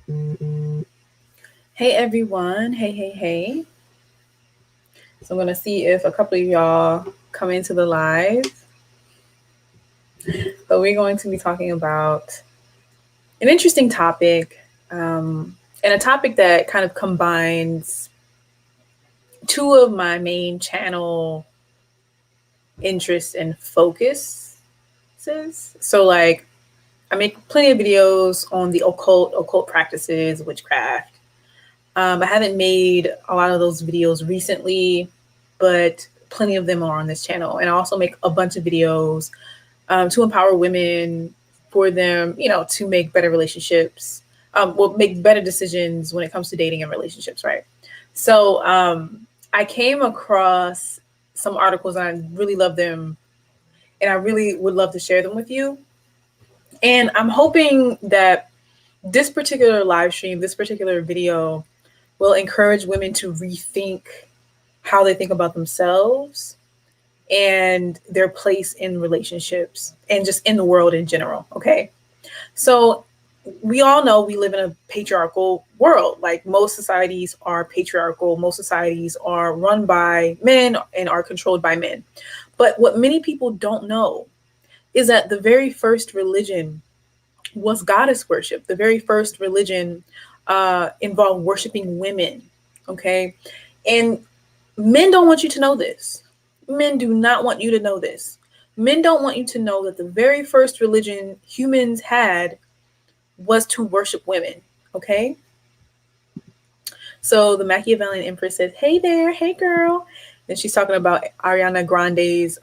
Hey everyone, hey. So I'm gonna see if a couple of y'all come into the live. But we're going to be talking about an interesting topic, and a topic that kind of combines two of my main channel interests and focuses. So like I make plenty of videos on the occult practices, witchcraft. I haven't made a lot of those videos recently, but plenty of them are on this channel. And I also make a bunch of videos to empower women for them, to make better relationships, make better decisions when it comes to dating and relationships, right? So I came across some articles and I really love them and I really would love to share them with you. And I'm hoping that this particular live stream, this particular video will encourage women to rethink how they think about themselves and their place in relationships and just in the world in general. Okay. So we all know we live in a patriarchal world. Like most societies are patriarchal, most societies are run by men and are controlled by men. But what many people don't know is that the very first religion was goddess worship. The very first religion involved worshiping women. Okay. And men don't want you to know this. Men do not want you to know this. Men don't want you to know that the very first religion humans had was to worship women. Okay. So the Machiavellian Empress says, "Hey there, hey girl." And she's talking about Ariana Grande's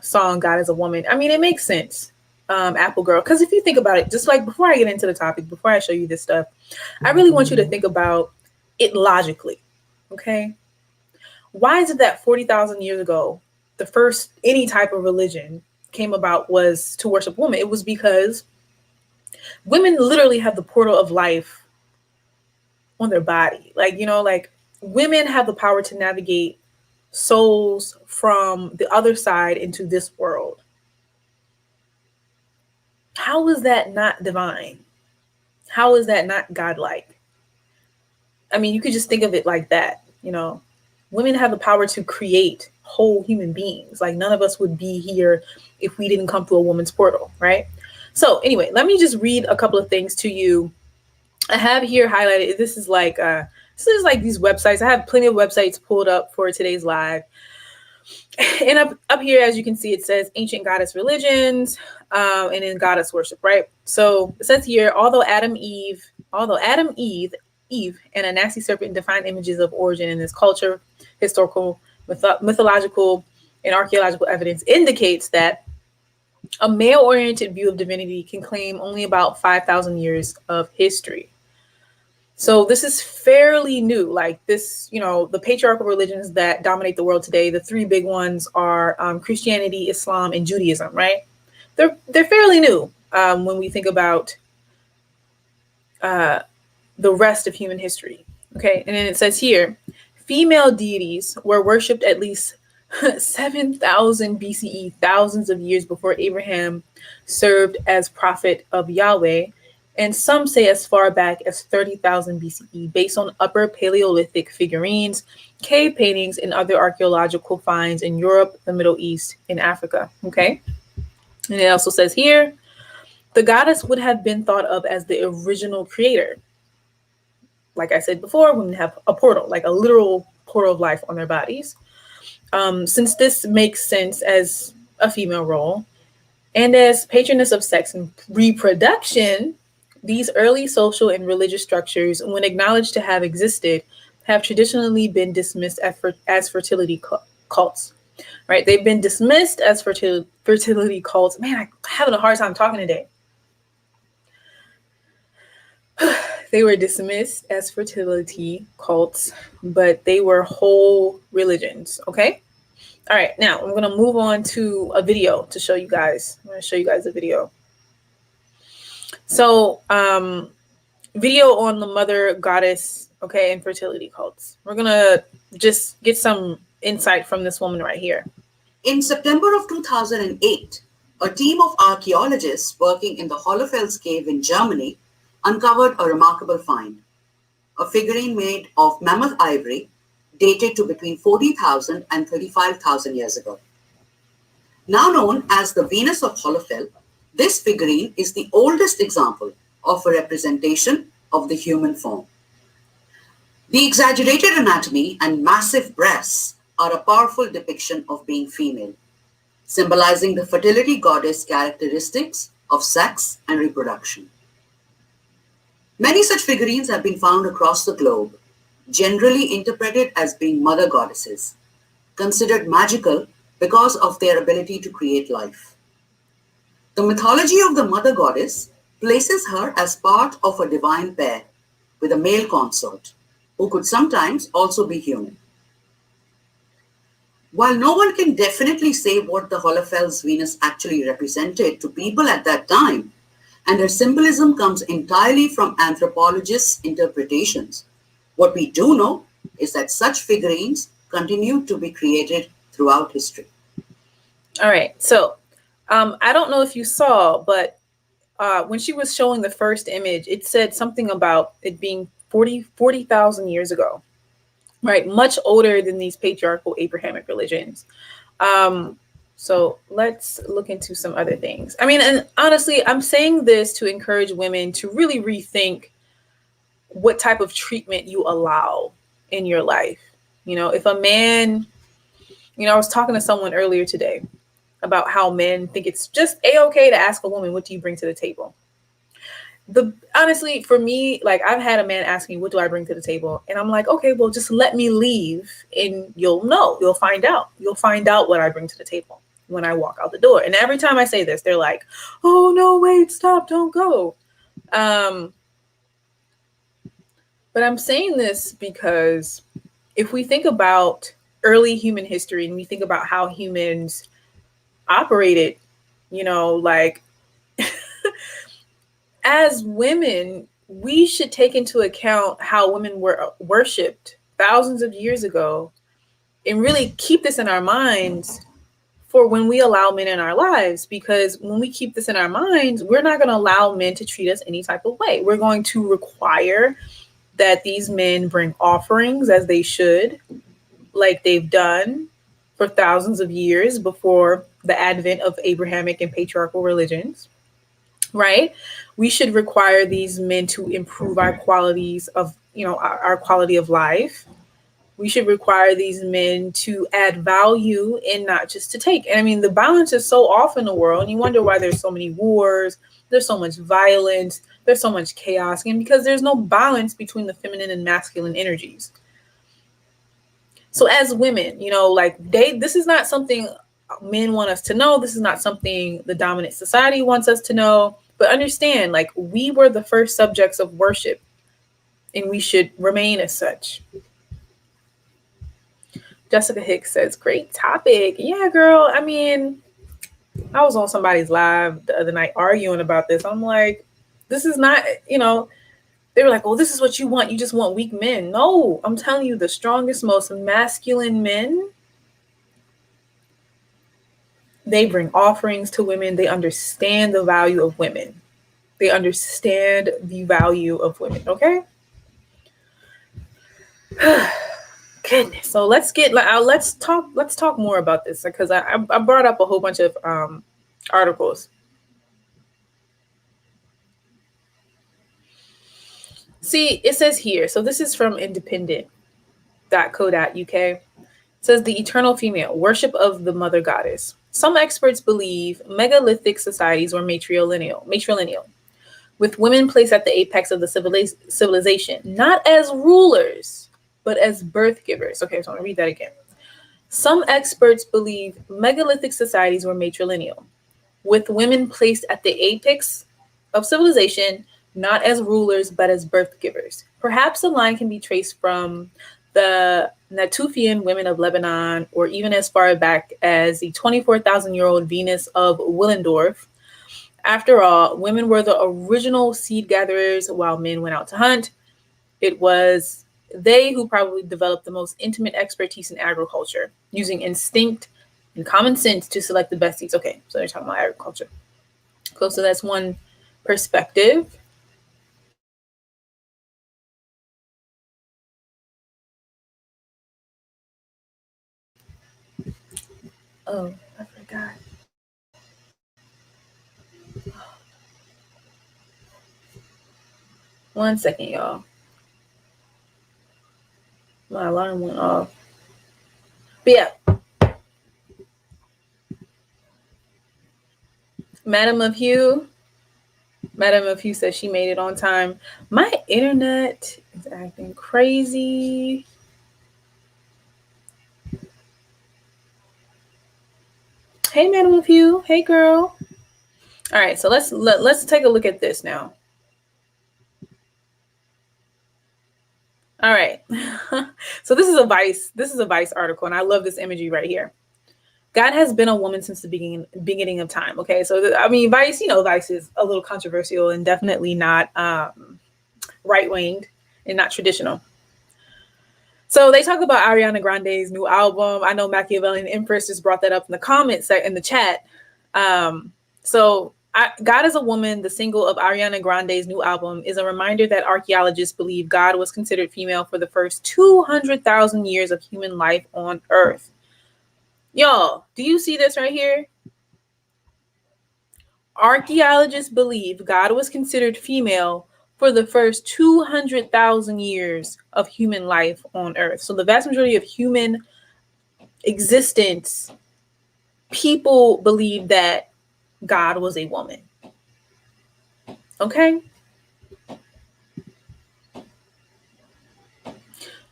song, God is a Woman. I mean, it makes sense. Apple Girl. Because if you think about it, just like before I get into the topic, before I show you this stuff, I really want you to think about it logically. Okay. Why is it that 40,000 years ago, the first any type of religion came about was to worship women? It was because women literally have the portal of life on their body. Like women have the power to navigate souls from the other side into this world. How is that not divine? How is that not godlike? I mean, you could just think of it like that. Women have the power to create whole human beings. Like none of us would be here if we didn't come through a woman's portal, right? So anyway, let me just read a couple of things to you. I have here highlighted. This is like these websites. I have plenty of websites pulled up for today's live. And up here, as you can see, it says ancient goddess religions, and then goddess worship, right? So it says here, although Adam, Eve, and a nasty serpent define images of origin in this culture, historical, mythological, and archaeological evidence indicates that a male-oriented view of divinity can claim only about 5,000 years of history. So this is fairly new. Like this, the patriarchal religions that dominate the world today, the three big ones are Christianity, Islam, and Judaism, right? They're fairly new when we think about the rest of human history. Okay, and then it says here, female deities were worshipped at least 7,000 BCE, thousands of years before Abraham served as prophet of Yahweh. And some say as far back as 30,000 BCE, based on Upper Paleolithic figurines, cave paintings, and other archaeological finds in Europe, the Middle East, and Africa. Okay. And it also says here, the goddess would have been thought of as the original creator. Like I said before, women have a portal, like a literal portal of life on their bodies. Since this makes sense as a female role, and as patroness of sex and reproduction, these early social and religious structures, when acknowledged to have existed, have traditionally been dismissed as fertility cults, right? They've been dismissed as fertility cults. Man, I'm having a hard time talking today. They were dismissed as fertility cults, but they were whole religions, okay? All right, now I'm going to move on to a video to show you guys. I'm going to show you guys a video. So, video on the mother goddess, okay, and fertility cults. We're going to just get some insight from this woman right here. In September of 2008, a team of archaeologists working in the Hohlefels cave in Germany uncovered a remarkable find, a figurine made of mammoth ivory dated to between 40,000 and 35,000 years ago. Now known as the Venus of Holophel, this figurine is the oldest example of a representation of the human form. The exaggerated anatomy and massive breasts are a powerful depiction of being female, symbolizing the fertility goddess characteristics of sex and reproduction. Many such figurines have been found across the globe, generally interpreted as being mother goddesses, considered magical because of their ability to create life. The mythology of the mother goddess places her as part of a divine pair with a male consort, who could sometimes also be human. While no one can definitely say what the Holophel's Venus actually represented to people at that time, and her symbolism comes entirely from anthropologists' interpretations, what we do know is that such figurines continue to be created throughout history. All right. So I don't know if you saw, but when she was showing the first image, it said something about it being 40,000 years ago, right? Much older than these patriarchal Abrahamic religions. So let's look into some other things. I mean, and honestly, I'm saying this to encourage women to really rethink what type of treatment you allow in your life. You know, if a man, I was talking to someone earlier today about how men think it's just a-okay to ask a woman, what do you bring to the table? Honestly, for me, like, I've had a man ask me, what do I bring to the table? And I'm like, okay, well, just let me leave and you'll know, you'll find out what I bring to the table when I walk out the door. And every time I say this, they're like, oh no, wait, stop, don't go. But I'm saying this because if we think about early human history and we think about how humans operated, like as women, we should take into account how women were worshipped thousands of years ago and really keep this in our minds for when we allow men in our lives. Because when we keep this in our minds, we're not going to allow men to treat us any type of way. We're going to require that these men bring offerings as they should, like they've done for thousands of years before the advent of Abrahamic and patriarchal religions, right? We should require these men to improve our qualities of, our quality of life. We should require these men to add value and not just to take. And I mean, the balance is so off in the world, and you wonder why there's so many wars, there's so much violence, there's so much chaos, and because there's no balance between the feminine and masculine energies. So as women, this is not something men want us to know. This is not something the dominant society wants us to know. But understand, like, we were the first subjects of worship, and we should remain as such. Jessica Hicks says, great topic. Yeah, girl. I mean, I was on somebody's live the other night arguing about this. I'm like, this is not, they were like, oh, this is what you want. You just want weak men. No, I'm telling you, the strongest, most masculine men, they bring offerings to women. They understand the value of women. They understand the value of women. Okay. Goodness. So let's talk more about this, because I brought up a whole bunch of articles. See, it says here, so this is from independent.co.uk. It says the eternal female, worship of the mother goddess. Some experts believe megalithic societies were matrilineal, with women placed at the apex of the civilization, not as rulers, but as birth givers. Okay, so I'm going to read that again. Some experts believe megalithic societies were matrilineal, with women placed at the apex of civilization, not as rulers, but as birth givers. Perhaps the line can be traced from the Natufian women of Lebanon, or even as far back as the 24,000-year-old Venus of Willendorf. After all, women were the original seed gatherers while men went out to hunt. It was they who probably developed the most intimate expertise in agriculture, using instinct and common sense to select the best seeds. Okay, so they're talking about agriculture. Cool, so that's one perspective. Oh, I forgot. One second, y'all. My alarm went off. But yeah. Madam of Hugh says she made it on time. My internet is acting crazy. Hey, Madam of Hugh. Hey, girl. All right, so let's take a look at this now. All right. So this is a Vice article, and I love this imagery right here. God has been a woman since the beginning of time. Okay, so Vice, Vice is a little controversial and definitely not right-winged and not traditional. So they talk about Ariana Grande's new album. I know Machiavellian Empress just brought that up in the comments in the chat. God is a Woman, the single of Ariana Grande's new album, is a reminder that archaeologists believe God was considered female for the first 200,000 years of human life on Earth. Y'all, do you see this right here? Archaeologists believe God was considered female for the first 200,000 years of human life on Earth. So the vast majority of human existence, people believe that God was a woman. Okay?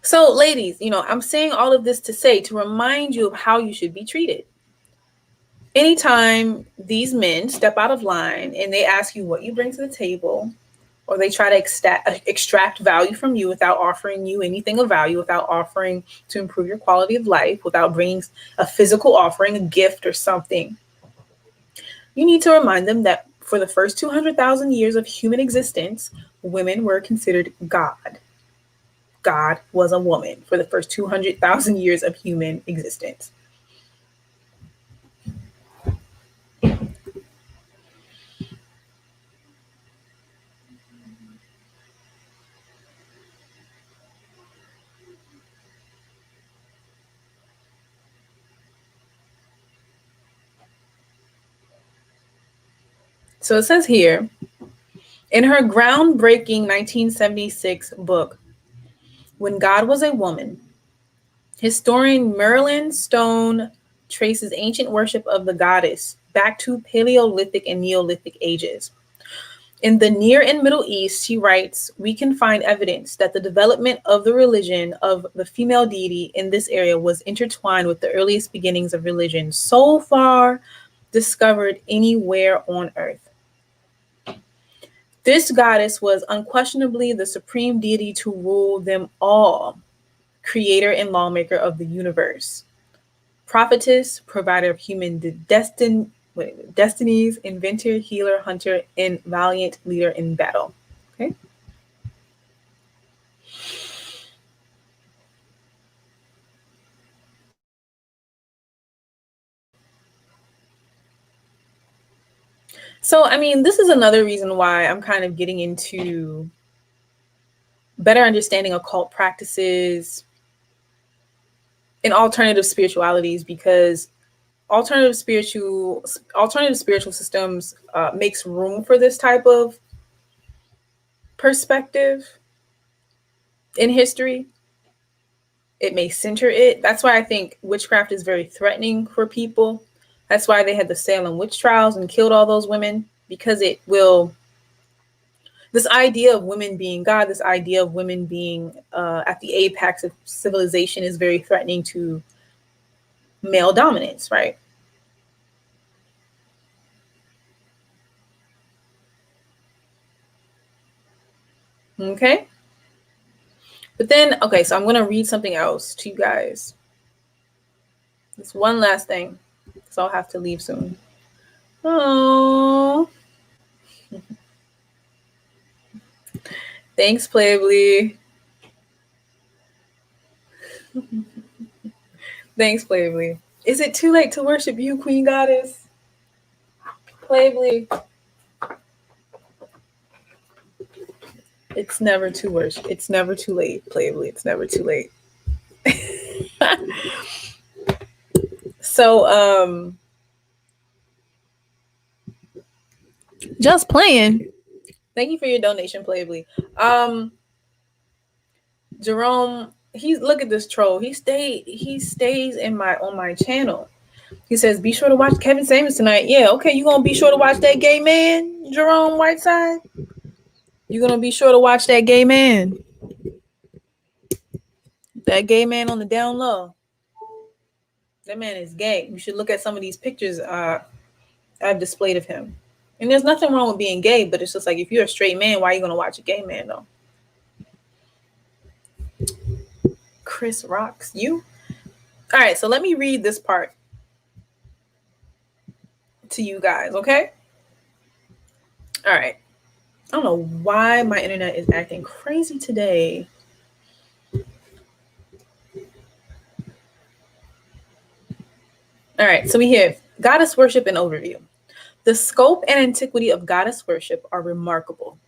So, ladies, I'm saying all of this to remind you of how you should be treated. Anytime these men step out of line and they ask you what you bring to the table, or they try to extract value from you without offering you anything of value, without offering to improve your quality of life, without bringing a physical offering, a gift or something, you need to remind them that for the first 200,000 years of human existence, women were considered God. God was a woman for the first 200,000 years of human existence. So it says here, in her groundbreaking 1976 book, When God Was a Woman, historian Marilyn Stone traces ancient worship of the goddess back to Paleolithic and Neolithic ages. In the Near and Middle East, she writes, we can find evidence that the development of the religion of the female deity in this area was intertwined with the earliest beginnings of religion so far discovered anywhere on Earth. This goddess was unquestionably the supreme deity to rule them all, creator and lawmaker of the universe, prophetess, provider of human destinies, inventor, healer, hunter, and valiant leader in battle. Okay. So, this is another reason why I'm kind of getting into better understanding occult practices and alternative spiritualities, because alternative spiritual systems makes room for this type of perspective in history. It may center it. That's why I think witchcraft is very threatening for people. That's why they had the Salem witch trials and killed all those women, because it will, this idea of women being God, this idea of women being at the apex of civilization is very threatening to male dominance, right? Okay. But then, okay, so I'm going to read something else to you guys. This one last thing, because I'll have to leave soon. Oh. Thanks, Playably. Thanks, Playably. Is it too late to worship you, Queen Goddess? Playably. It's never too worship. It's never too late, Playably. It's never too late. So, just playing. Thank you for your donation, Playably. Jerome, he's look at this troll. He stays in my on my channel. He says, be sure to watch Kevin Samuels tonight. Yeah, okay, you gonna be sure to watch that gay man, Jerome Whiteside? You gonna be sure to watch that gay man. That gay man on the down low. That man is gay. You should look at some of these pictures I've displayed of him. And there's nothing wrong with being gay, but it's just like if you're a straight man, why are you gonna watch a gay man though? Chris rocks you. All right, so let me read this part to you guys, okay? All right. I don't know why my internet is acting crazy today. All right, so we have goddess worship and overview. The scope and antiquity of goddess worship are remarkable.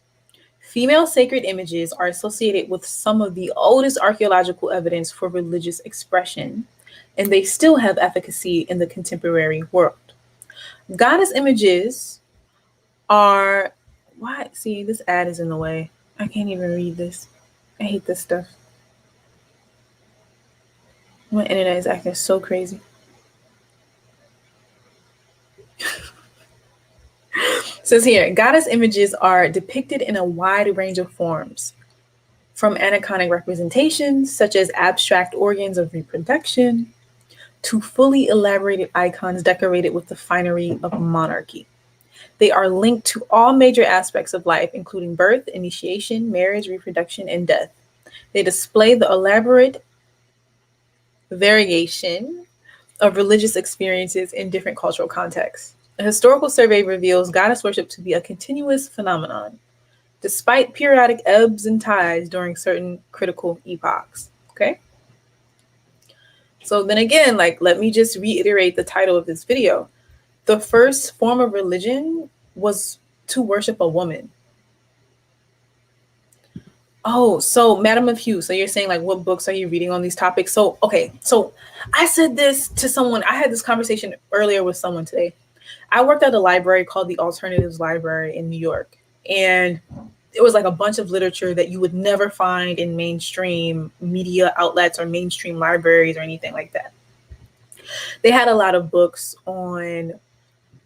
Female sacred images are associated with some of the oldest archaeological evidence for religious expression, and they still have efficacy in the contemporary world. Goddess images are why? See, this ad is in the way. I can't even read this. I hate this stuff. My internet is acting so crazy. It says here, goddess images are depicted in a wide range of forms, from aniconic representations, such as abstract organs of reproduction, to fully elaborated icons decorated with the finery of monarchy. They are linked to all major aspects of life, including birth, initiation, marriage, reproduction, and death. They display the elaborate variation of religious experiences in different cultural contexts. A historical survey reveals goddess worship to be a continuous phenomenon, despite periodic ebbs and tides during certain critical epochs. Okay? So then again, like, let me just reiterate the title of this video. The first form of religion was to worship a woman. Oh, so Madam of Hugh, so you're saying like what books are you reading on these topics? So, okay, so I said this to someone, I had this conversation earlier with someone today. I worked at a library called the Alternatives Library in New York. And it was like a bunch of literature that you would never find in mainstream media outlets or mainstream libraries or anything like that. They had a lot of books on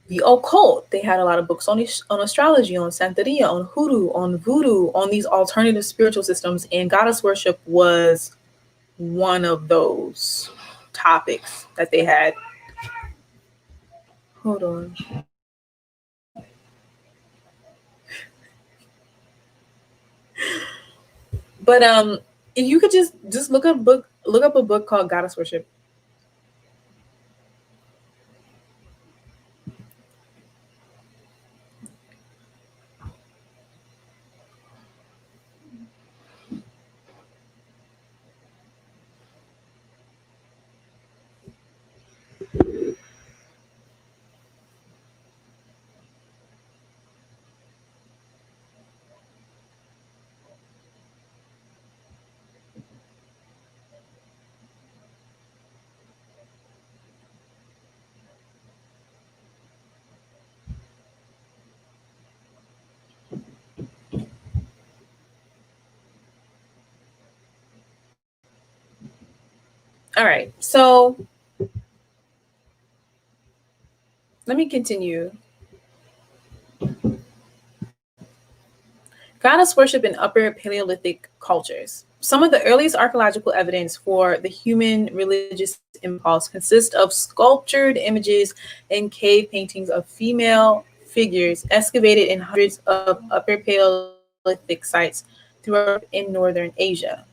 the occult. They had a lot of books on astrology, on Santeria, on hoodoo, on voodoo, on these alternative spiritual systems. And goddess worship was one of those topics that they had. Hold on. But if you could just look up a book called Goddess Worship. All right, so let me continue. Goddess worship in Upper Paleolithic cultures. Some of the earliest archaeological evidence for the human religious impulse consists of sculptured images and cave paintings of female figures excavated in hundreds of Upper Paleolithic sites throughout in northern Asia.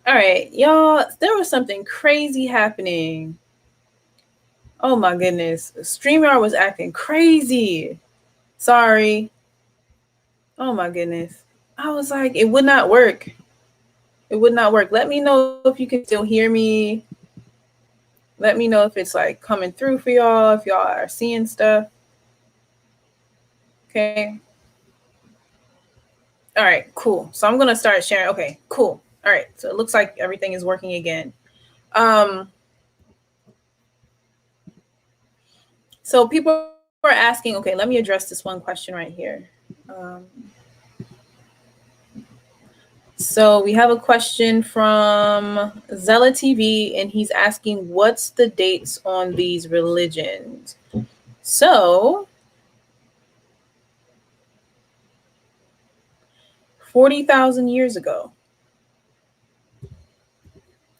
All right, y'all, there was something crazy happening. Oh my goodness. StreamYard was acting crazy. Sorry. Oh my goodness. I was like, it would not work. It would not work. Let me know if you can still hear me. Let me know if it's like coming through for y'all, if y'all are seeing stuff. Okay. All right, cool. So I'm gonna start sharing. Okay, cool. All right. So it looks like everything is working again. So people are asking, okay, let me address this one question right here. So we have a question from Zella TV, and he's asking, what's the dates on these religions? So 40,000 years ago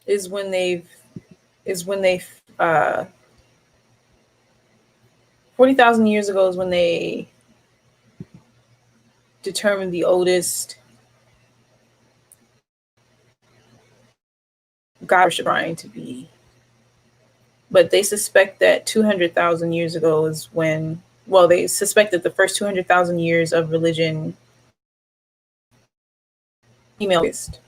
is when they 40,000 years ago is when they determined the oldest god worship trying to be. But they suspect that 200,000 years ago is when, well, they suspect that the first 200,000 years of religion female based.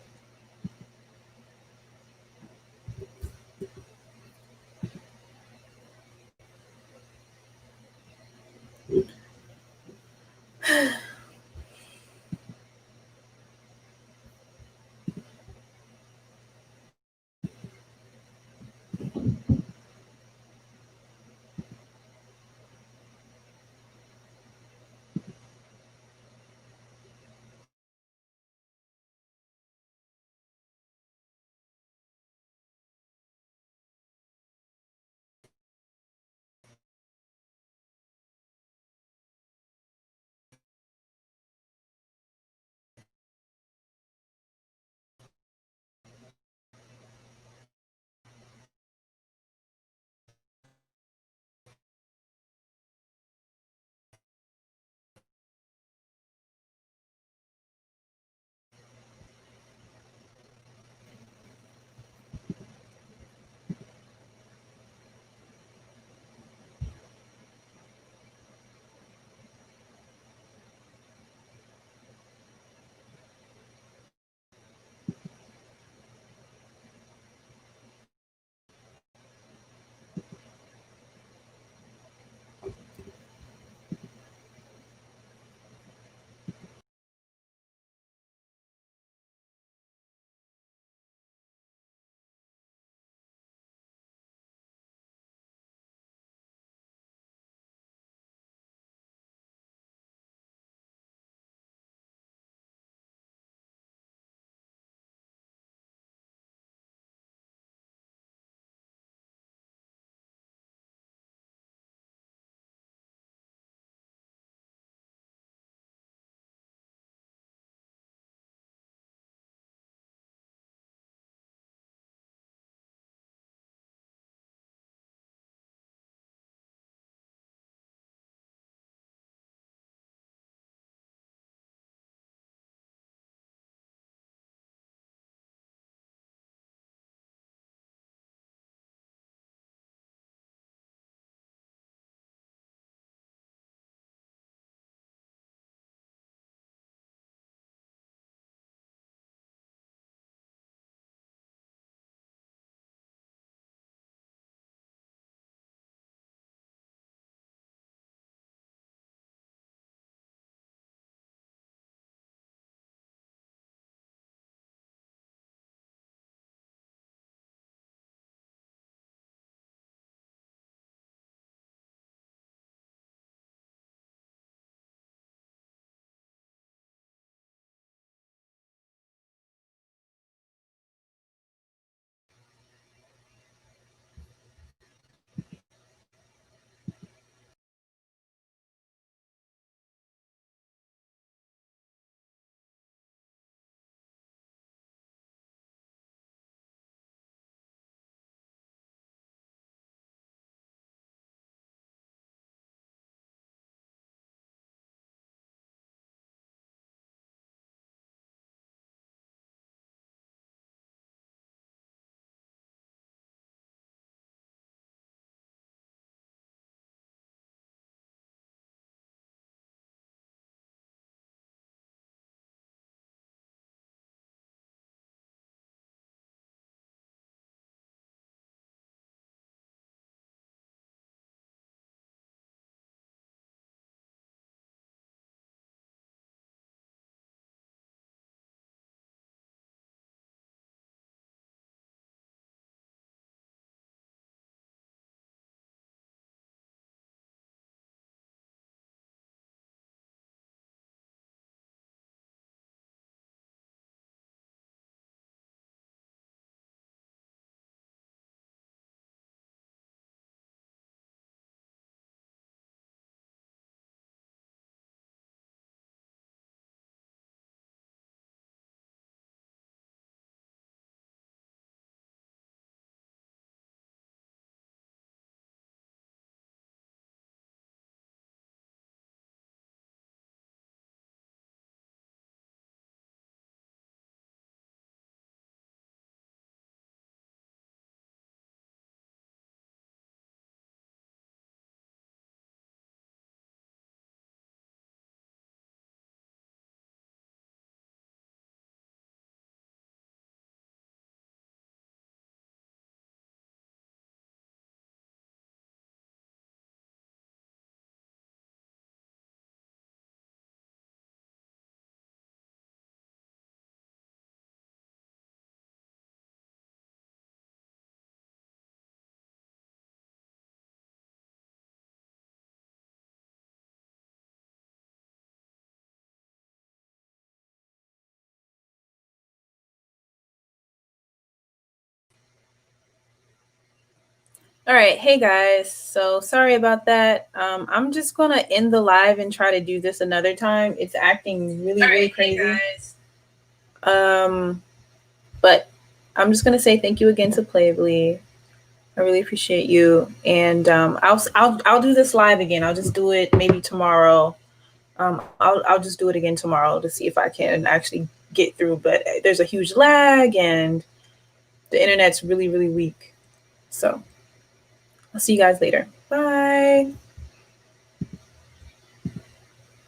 All right. Hey guys. So sorry about that. I'm just going to end the live and try to do this another time. It's acting really crazy. Hey guys. But I'm just going to say thank you again to Playably. I really appreciate you. And I'll do this live again. I'll just do it maybe tomorrow. I'll just do it again tomorrow to see if I can actually get through. But there's a huge lag and the internet's really weak. So I'll see you guys later. Bye.